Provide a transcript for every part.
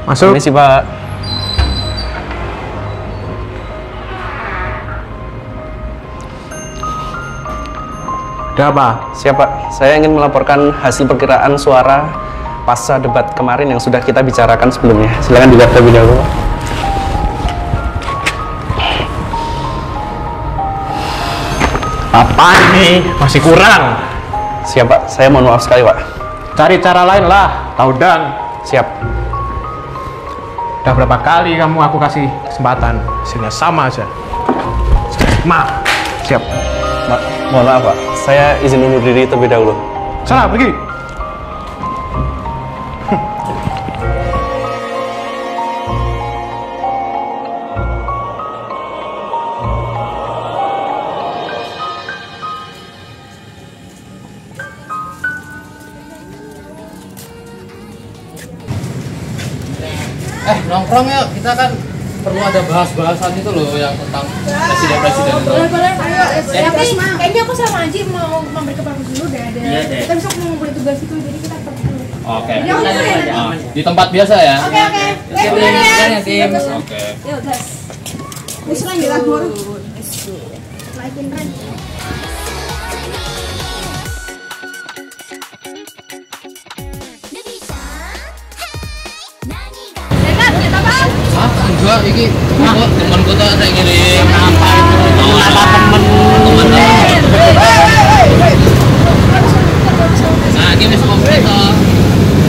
Masuk. Ini sih Pak. Ada apa? Siapa? Saya ingin melaporkan hasil perkiraan suara pasca debat kemarin yang sudah kita bicarakan sebelumnya. Silakan dilihat terlebih dahulu, Pak. Apa nih? Masih kurang. Siap Pak, saya mohon maaf sekali Pak. Cari cara lain lah, Taudan. Siap. Udah berapa kali kamu aku kasih kesempatan, hasilnya sama aja. Maaf. Siap. Mohon maaf Pak, saya izin undur diri terlebih dahulu. Sana, pergi. Nongkrong yuk, kita kan perlu ada bahas-bahasan itu loh yang tentang presiden-presiden itu. Boleh, ayo. Tapi kayaknya aku sama Aji mau memberi kepastian dulu deh. Kita besok mau ngumpulin tugas itu, jadi kita pergi dulu. Oke. Jadi aku dulu ya. Di tempat biasa ya. Oke. Tim. Oke. Yuk guys. Bisa lanjut lagu baru. Laikin kan. Enggak, ini temanku tuh ada ngirim apa itu? Apa temen? Nah, ini komplit toh.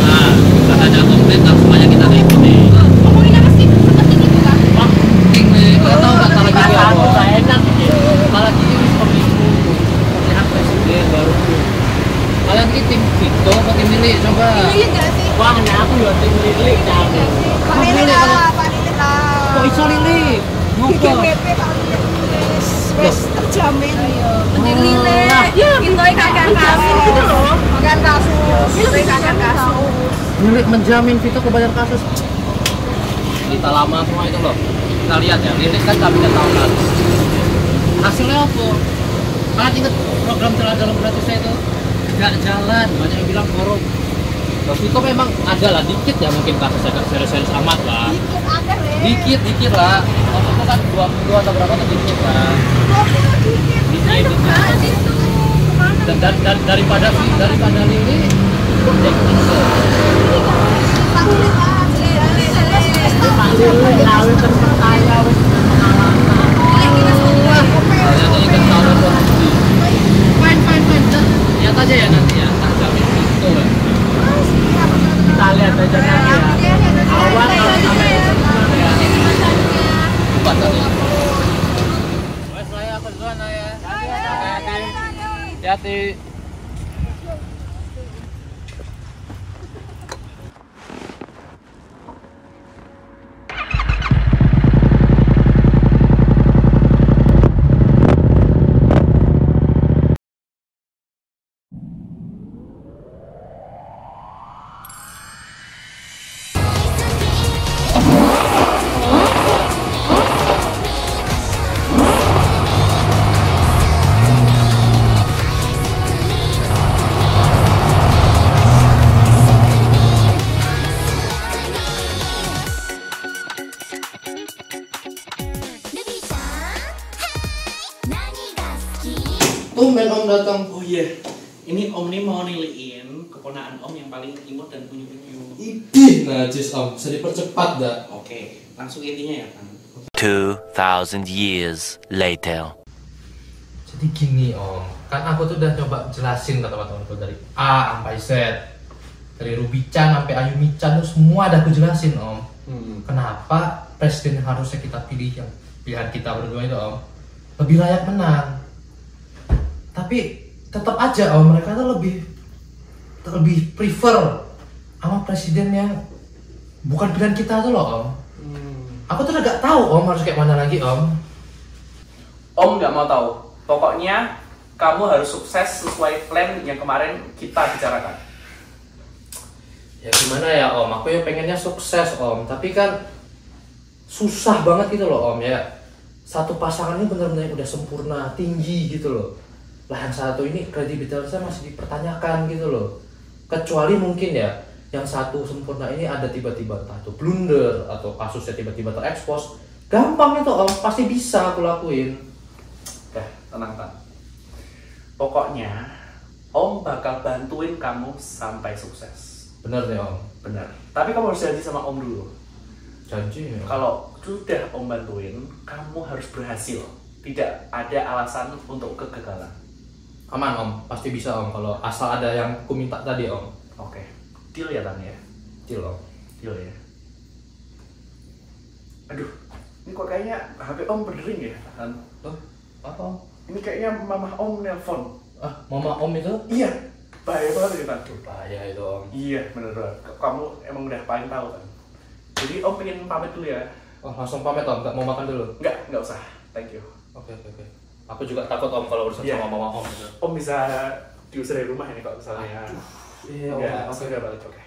Nah, sudah ada komplit, semuanya kita ikuti. Ngomongin apa sih? Seperti itu kan? King nih, kalian tahu nggak kalau gini apa? Enak gitu. Kalau gini pemilu pemilihan presiden baru. Kalian ini tim Vito atau tim Lili? Coba. Milih nggak sih? Wah, aku ya tim Lili. Pak Lili lah, Pak Lili lah. Kok iso Lili? Bikin BP Pak Lili. Wes terjamin. Lili. Intoi kakak kasus gitu loh. Bukan kasus. Intoi kakak kasus. Lili menjamin Vito kebayar kasus. Kita lama semua itu loh. Kita lihat ya, Lili kan kabinet tahun lalu. Hasilnya apa? Kalian ingat program celah dalam gratisnya itu? Nggak jalan, banyak yang bilang korup. Loh, Vito memang ada lah, dikit ya mungkin kasusnya, nggak serius-serius amat lah. Dikit lah. Waktu itu kan 20 atau berapa tuh dikit lah. Dikit. Dan daripada Lili, lihat aja ya nanti ya, tak jamin itu lah. Kita lihat aja nanti ya. Awal sampai lupa tadi. Wes saya aku duluan ya. Hati-hati. Tumben Om datang. Oh iya, ini Om nih mau niliin keponakan Om yang paling imut dan unyu-unyu. Idih, najis Om, bisa dipercepat dah. Oke, langsung intinya ya kan. 2,000 years later. Jadi gini Om, kan aku tuh udah coba jelasin ke teman-temanku dari A sampai Z, dari Ruby-chan sampai Ayumi-chan tuh semua ada aku jelasin Om. Kenapa presiden yang harusnya kita pilih, yang pilihan kita berdua itu Om, lebih layak menang. Tapi tetap aja Om, mereka tuh lebih prefer sama presiden yang bukan pilihan kita tuh loh Om. Aku tuh udah gak tahu Om harus kayak mana lagi Om. Om nggak mau tahu. Pokoknya kamu harus sukses sesuai plan yang kemarin kita bicarakan. Ya gimana ya Om, aku ya pengennya sukses Om, tapi kan susah banget gitu loh Om ya. Satu pasangan ini benar-benar udah sempurna, tinggi gitu loh. Lah yang satu ini kredibilitasnya masih dipertanyakan gitu loh. Kecuali mungkin ya yang satu sempurna ini ada tiba-tiba entah itu blunder atau kasusnya tiba-tiba terekspos, gampang itu Om, pasti bisa aku lakuin. Tenang. Pokoknya Om bakal bantuin kamu sampai sukses. Bener deh Om. Bener. Tapi kamu harus janji sama Om dulu. Janji ya. Kalau sudah Om bantuin, kamu harus berhasil. Tidak ada alasan untuk kegagalan. Aman Om, pasti bisa Om kalau asal ada yang aku minta tadi Om. Oke. Deal ya Tan ya? Deal Om. Deal ya. Aduh, ini kok kayaknya HP Om berdering ya, Tan? Apa Om? Ini kayaknya mama Om nelpon. Mama Om itu? Iya, bahaya banget ya Tan. Bahaya itu Om. Iya, bener banget. Kamu emang udah paling tahu kan. Jadi Om pengen pamit dulu ya. Langsung pamit Om, nggak mau makan dulu? Nggak usah. Thank you. Oke. Aku juga takut Om kalau urusan Iya. sama mama Om. Om bisa diusir dari rumah ini kalau misalnya. Iya Nggak, Om. segera balik. Oke.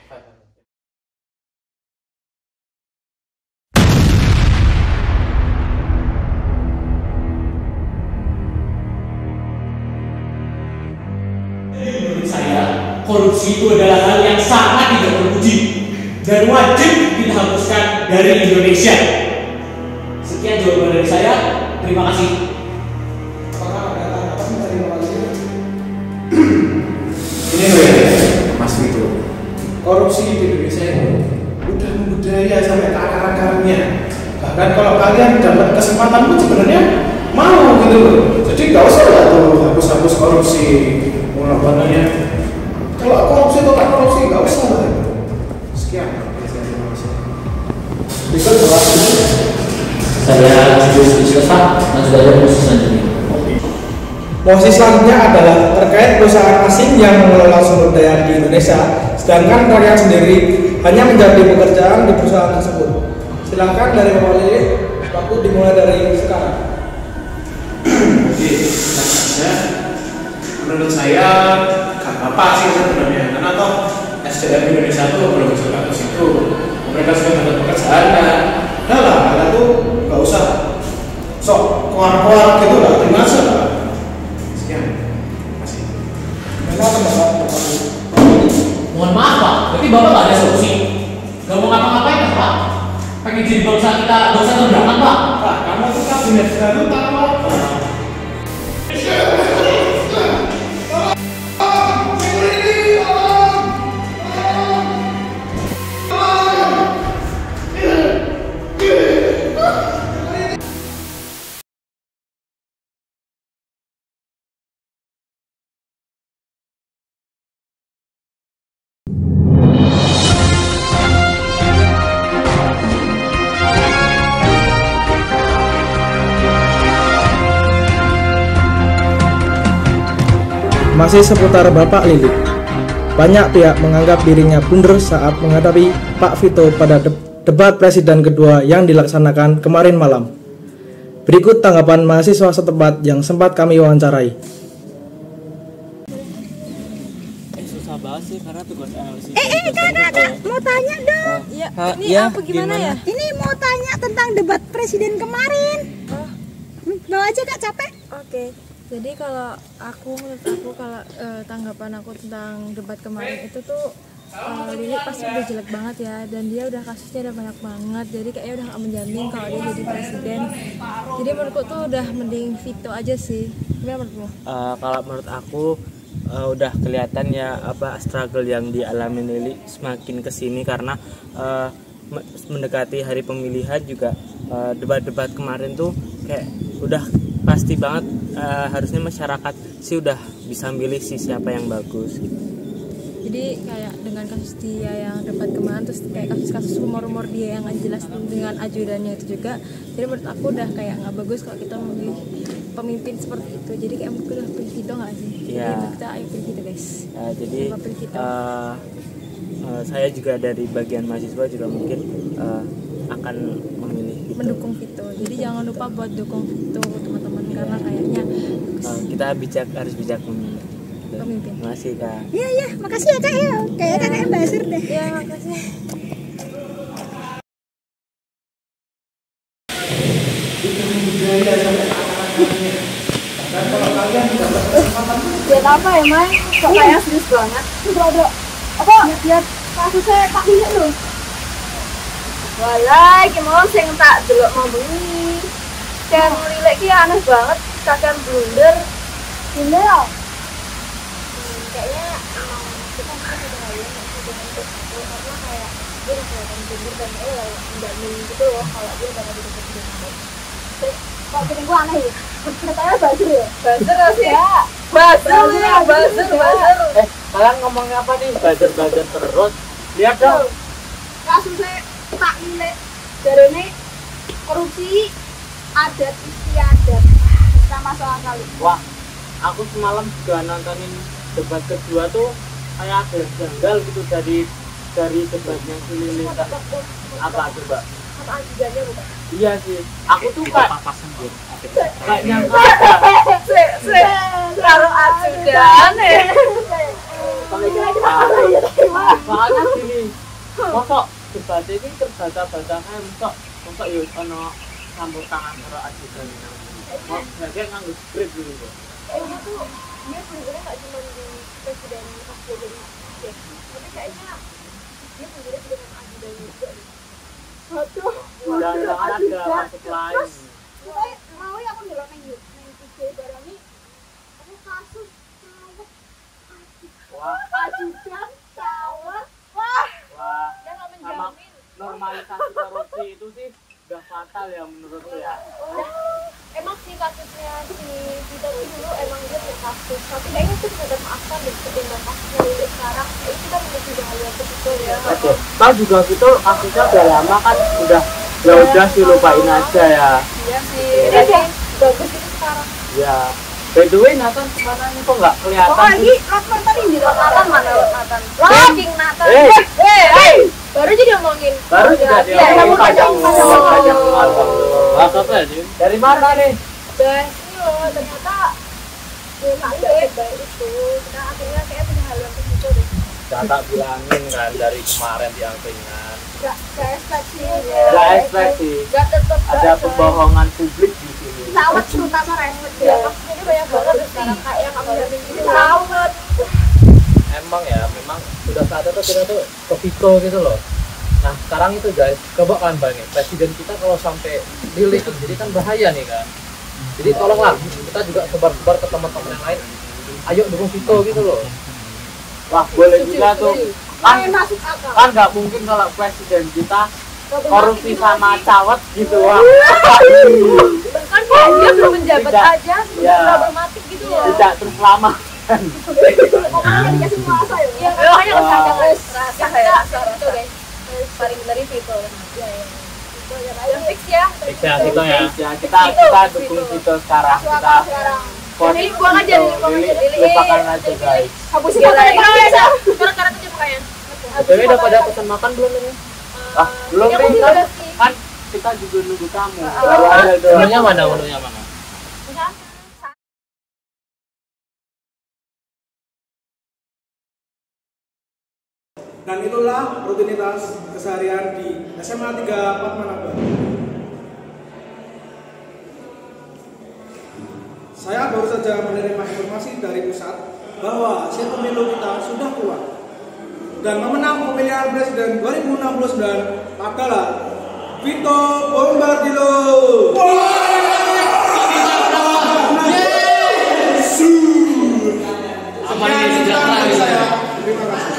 Menurut saya, korupsi itu adalah hal yang sangat tidak terpuji dan wajib dihapuskan dari Indonesia. Sekian jawaban dari saya. Terima kasih. Apakah ada tanggapan dari Bapak Wazir? Ini loh ya, Mas Vito. Korupsi di Indonesia itu udah membudaya sampai ke akar-akarnya. Bahkan kalau kalian dapat kesempatan pun sebenarnya mau gitu loh. Jadi nggak usah lah tuh hapus-hapus korupsi. Mulanya kalau korupsi atau tak korupsi nggak usah lah. Sekian. Bisa jelas. Saya Jus Pak, dan sudah ada posisi selanjutnya. Posisi selanjutnya adalah terkait perusahaan asing yang mengelola sumber daya di Indonesia, sedangkan rakyat sendiri hanya menjadi pekerjaan di perusahaan tersebut. Silakan dari Bapak Lili, waktu dimulai dari sekarang. Jadi, menurut saya gak apa sih sebenarnya, karena toh SDM Indonesia tuh belum sebagus itu. Mereka sudah dapat pekerjaan kan. Udah lah, kalian tuh nggak usah sok keluar-keluar gitu lah, terima kasih lah. Sekian. Masih. Memang tempat Mohon maaf Pak, berarti Bapak nggak ada solusi. Nggak mau ngapa-ngapain kan Pak? Pengen jadi bangsa kita, bangsa terbelakang Pak. Pak, kamu tuh kabinet baru tahu apa? Masih seputar Bapak Lili. Banyak pihak menganggap dirinya blunder saat menghadapi Pak Vito pada debat presiden kedua yang dilaksanakan kemarin malam. Berikut tanggapan mahasiswa setempat yang sempat kami wawancarai. Susah banget sih karena tugas analisis. Kak, mau tanya dong. Ini apa gimana ya? Ini mau tanya tentang debat presiden kemarin. Bawa aja Kak, capek. Oke. Jadi kalau menurut aku kalau tanggapan aku tentang debat kemarin itu tuh Lili pasti udah jelek banget ya, dan dia udah kasusnya udah banyak banget, jadi kayaknya udah gak menjamin kalau dia jadi presiden. Jadi menurutku tuh udah mending veto aja sih. Gimana menurutmu? Kalau menurut aku udah kelihatan ya apa struggle yang dialami Lili semakin kesini karena mendekati hari pemilihan juga. Debat-debat kemarin tuh kayak udah pasti banget harusnya masyarakat sih udah bisa milih sih siapa yang bagus gitu. Jadi kayak dengan kasus dia yang debat kemarin, terus kayak kasus-kasus rumor-rumor dia yang gak jelas dengan ajudannya itu juga. Jadi menurut aku udah kayak nggak bagus kalau kita memilih pemimpin seperti itu. Jadi kayak mungkin udah pilih Vito nggak sih? Iya. Jadi kita ayo pilih Vito guys. Jadi Pilih Vito. saya juga dari bagian mahasiswa juga mungkin akan memilih Vito. Mendukung Vito. Jadi jangan lupa buat dukung Vito teman-teman, karena kayaknya kita harus bijak memilih pemimpin. Terima kasih Kak. Iya, makasih ya Kak ya. Kayaknya kakaknya Basir deh. Iya, makasih. Dan kalau kalian dapat kesempatan Lihat apa emang? Kok kayak serius banget? Bro, apa? Lihat kasusnya tak lihat lho. Walah, iki mau sing tak delok mau bengi. Dan lilik ki aneh banget, kadang blunder. Blunder ya? Kayaknya emang kita mungkin udah hal yang dengan itu karena kayak dia udah kelihatan blunder dan menjamin gitu loh kalau dia bakal dideket dengan kok bikin gua aneh ya? Katanya buzzer ya? Buzzer gak sih? Ya buzzer. Kalian ngomongnya apa nih? Buzzer terus. Lihat dong. Kasusnya tak lilik jarene korupsi adat istiadat sama soal kali. Wah, aku semalam juga nontonin debat kedua tuh kayak ada yang janggal gitu dari debatnya si Lili. Apa coba? Apa ajudannya bukan? Iya sih, aku tuh kayak nyangka Kalau ajudan soalnya gini, kok debat ini terbata-bata kayak mosok yuk ono campur tangan karo ajudan mau bagian nganggo script gitu kok. Itu tuh dia sebenarnya nggak cuma di presiden pas dia jadi tapi kayaknya dia sebenarnya juga dengan ajudan juga. Aduh, jangan ada masuk lain. Terus, mau ya aku ndelok nang IG barang ini aku kasus cawek. Wah, ajudan cawek. Wah. Dia nggak menjamin. Normalisasi korupsi itu sih udah fatal ya menurutku ya. Emang sih kasusnya si Vito itu dulu emang dia punya kasus, tapi kayaknya itu sudah maafkan dan ketimbang kasusnya Lili sekarang itu kita sudah lihat betul ya. Oke, tahu juga Vito kasusnya udah lama kan udah sih lupain aja ya. Iya sih. Dia bagus itu sekarang. Ya. By the way, Nathan kemana nih kok nggak kelihatan? Oh lagi, Nathan tadi di Nathan mana Nathan? King Nathan. Baru aja diomongin. Baru juga diomongin panjang. Dari mana nih? Dari sini loh, ternyata dia nggak baik itu. Kita akhirnya kayak punya hal yang begitu deh. Udah tak bilangin kan dari kemarin di angkringan. Gak expect sih. Gak expect sih. Ada pembohongan publik di sini. Sawat terutama respect ya. Ini banyak banget sekarang kayak yang kamu jamin gitu. Sawat. Emang ya, memang sudah saatnya tuh kita tuh ke Vito gitu loh. Nah sekarang itu guys, coba kalian bayangin presiden kita kalau sampai dilik jadi kan bahaya nih kan. Jadi tolonglah kita juga sebar-sebar ke teman-teman yang lain. Ayo dukung Vito gitu loh. Wah boleh juga tuh. Kan nggak mungkin kalau presiden kita korupsi sama cawet gitu wah. Kan dia belum menjabat aja, sudah problematik gitu loh. Tidak terselamatkan. Pokoknya dikasih kuasa ya. Iya, makanya ada rasa itu guys. Paling dari Vito. Yang fix ya. Fix ya Vito ya. Kita dukung Vito sekarang. Kita Jadi buang aja lupakan aja guys. Hapusin aja. Sekarang aja makanya. Tapi udah pada pesan makan belum ini? Belum kan kita juga nunggu kamu. Menunya mana? Dan itulah rutinitas keseharian di SMA 34 Manado. Saya baru saja menerima informasi dari pusat bahwa hasil pemilu kita sudah keluar. Dan pemenang pemilihan presiden 2069 adalah Vito Bombardilo. Terima kasih.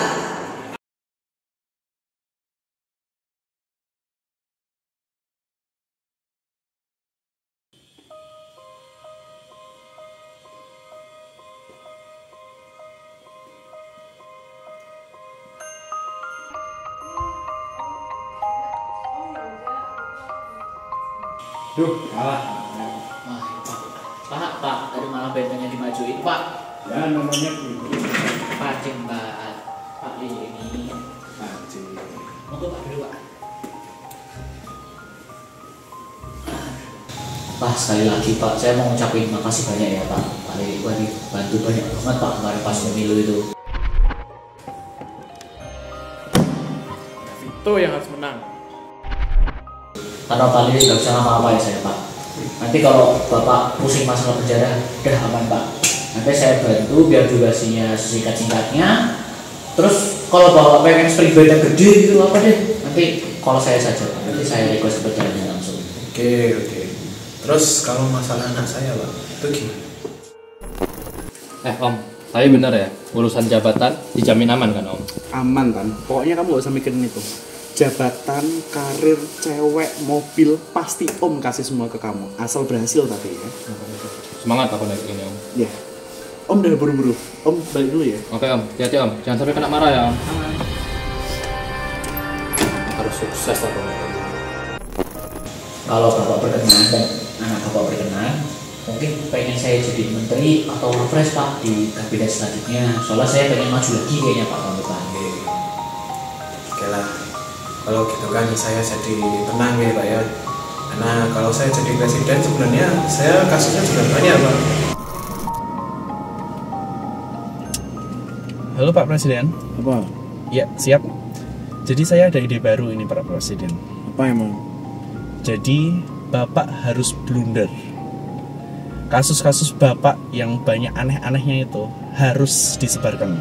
Duh, kalah. Pak, tadi malah bentengnya dimajuin, Pak. Ya, nomornya Pancing, Pak. Pak ini. Pancing. Monggo Pak dulu, Pak. Pak, sekali lagi Pak, saya mau ngucapin makasih banyak ya Pak. Pak Lili bantu banyak banget Pak kemarin pas pemilu itu. Vito yang harus menang. Karena Pak Lili nggak bisa ngapa-ngapain saya Pak. Nanti kalau Bapak pusing masalah penjara, udah aman Pak. Nanti saya bantu biar durasinya singkat-singkatnya. Terus kalau bapak pengen pribadi yang gede gitu apa deh, nanti kalau saya saja, nanti saya request ke jalannya langsung. Oke. Terus kalau masalah anak saya Pak, itu gimana? Om, tapi bener ya, urusan jabatan dijamin aman kan Om? Aman kan, pokoknya kamu gak usah mikirin itu. Jabatan, karir, cewek, mobil, pasti Om kasih semua ke kamu, asal berhasil tapi ya. Semangat aku naik ini Om. Ya, Om udah buru-buru, Om balik dulu ya. Oke Om, hati-hati Om, jangan sampai kena marah ya Om. Harus sukses aku. Kalau bapak berkenan dan anak bapak berkenan, mungkin pengen saya jadi menteri atau wapres Pak di kabinet selanjutnya. Soalnya saya pengen maju lagi kayaknya Pak tahun depan. Oke lah, kalau gitu kan saya jadi tenang ya Pak ya. Karena kalau saya jadi presiden sebenarnya saya kasusnya juga banyak Pak. Halo Pak Presiden. Apa? Ya, siap. Jadi saya ada ide baru ini Pak Presiden. Apa emang? Jadi Bapak harus blunder. Kasus-kasus Bapak yang banyak aneh-anehnya itu harus disebarkan.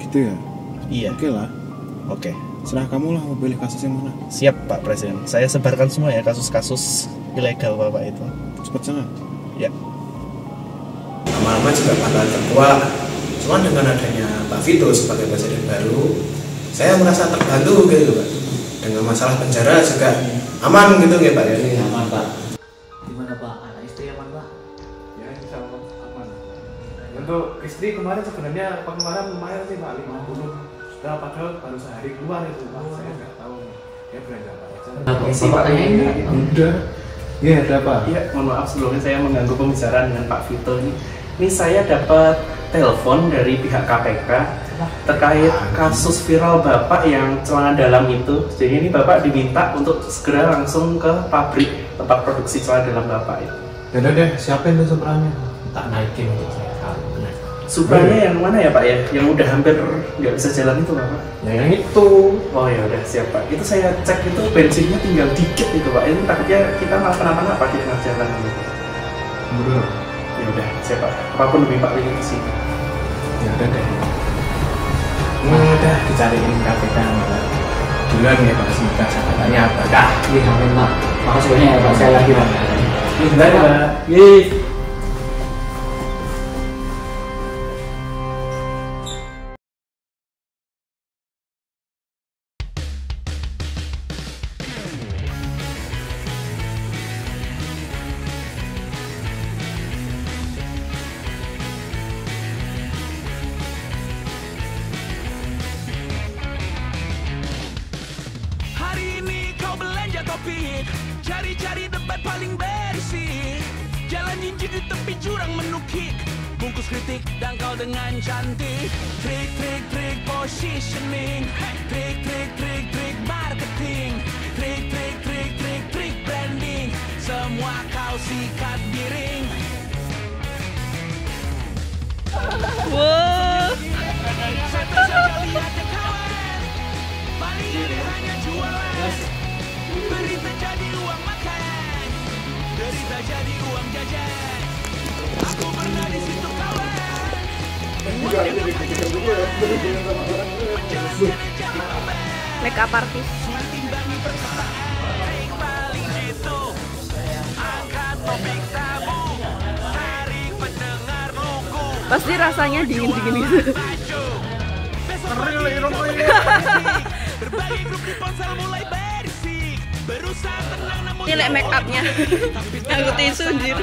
Gitu ya? Iya. Oke lah. Oke. Serah kamu lah mau pilih kasus yang mana. Siap Pak Presiden. Saya sebarkan semua ya kasus-kasus ilegal Bapak itu. Cepat sana. Ya. Lama-lama juga bakal terkuat. Cuman dengan adanya Pak Vito sebagai presiden baru, saya merasa terbantu gitu Pak. Dengan masalah penjara juga aman gitu ya Pak ya. Iya aman Pak. Gimana Pak? Anak istri aman Pak? Ya insya Allah aman. Untuk istri kemarin sebenarnya pengeluaran lumayan sih Pak, 50 sudah, padahal baru sehari keluar itu Pak. Saya nggak tahu dia belanja apa aja. Bapak tanyain udah. Iya ada Pak. Iya, mohon maaf sebelumnya saya mengganggu pembicaraan dengan Pak Vito ini. Ini saya dapat telepon dari pihak KPK terkait kasus viral Bapak yang celana dalam itu. Jadi ini Bapak diminta untuk segera langsung ke pabrik tempat produksi celana dalam Bapak itu. Yaudah deh, siapin tuh Supranya. Tak naikin untuk saya. Supranya yang mana ya Pak ya? Yang udah hampir nggak bisa jalan itu Bapak? Yang itu. Oh ya udah siap Pak. Itu saya cek itu bensinnya tinggal dikit itu Pak. Ini takutnya kita malah kenapa-napa di tengah jalan gitu. Betul. Ya udah siap Pak. Apapun lebih Pak ini sih. Ya udah deh. Udah dicariin KPK Pak. Duluan ya Pak, semoga katanya apa? Dah. Iya amin Pak. Makasih banyak ya Pak. Saya lagi Pak. Bentar ya Pak. Yeay. Hari ini kau belanja topik, cari-cari debat paling berisik. Jalan jinjit di tepi jurang menukik, bungkus kritik dangkal dengan cantik. Trik positioning, trik marketing, trik branding. Semua kau sikat giring. Wow. Santai saja lihat ya kawan, paling ini hanya jualan. Berita jadi uang makan, derita jadi uang jajan. Aku pernah di situ kawan. Make up artist. Timbangi perkataan, trik paling jitu. Angkat topik tabu, tarik pendengar lugu. Pasti rasanya dingin-dingin gitu. Berbagai grup di ponsel mulai berisik, berusaha tenang namun Ini like make upnya. Aku tisu anjir.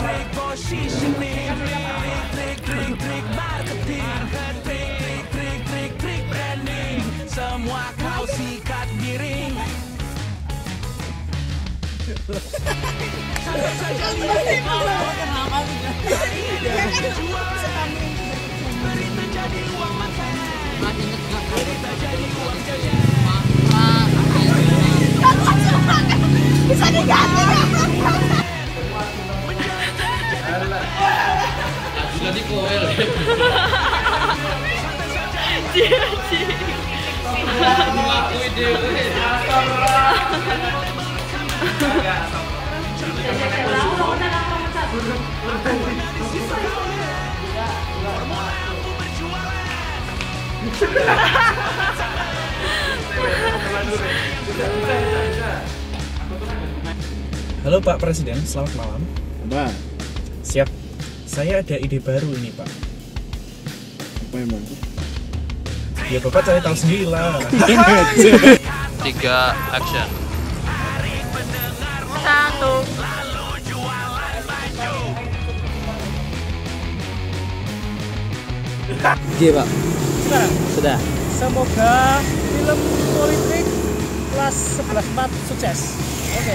Trik positioning, trik marketing, trik branding. Semua kau sikat giring. Santai saja lihat di kawan. Berita jadi uang makan, berita jadi uang jajan. Bisa diganti ya? Nanti koel. Ngakuin deh. Halo Pak Presiden, selamat malam. Apa? Siap. Saya ada ide baru ini Pak. Apa emang? Ya Bapak cari tahu sendiri lah. 3 action. 1. G Pak. Sekarang Sudah. semoga film politik kelas 11 4 sukses. Oke.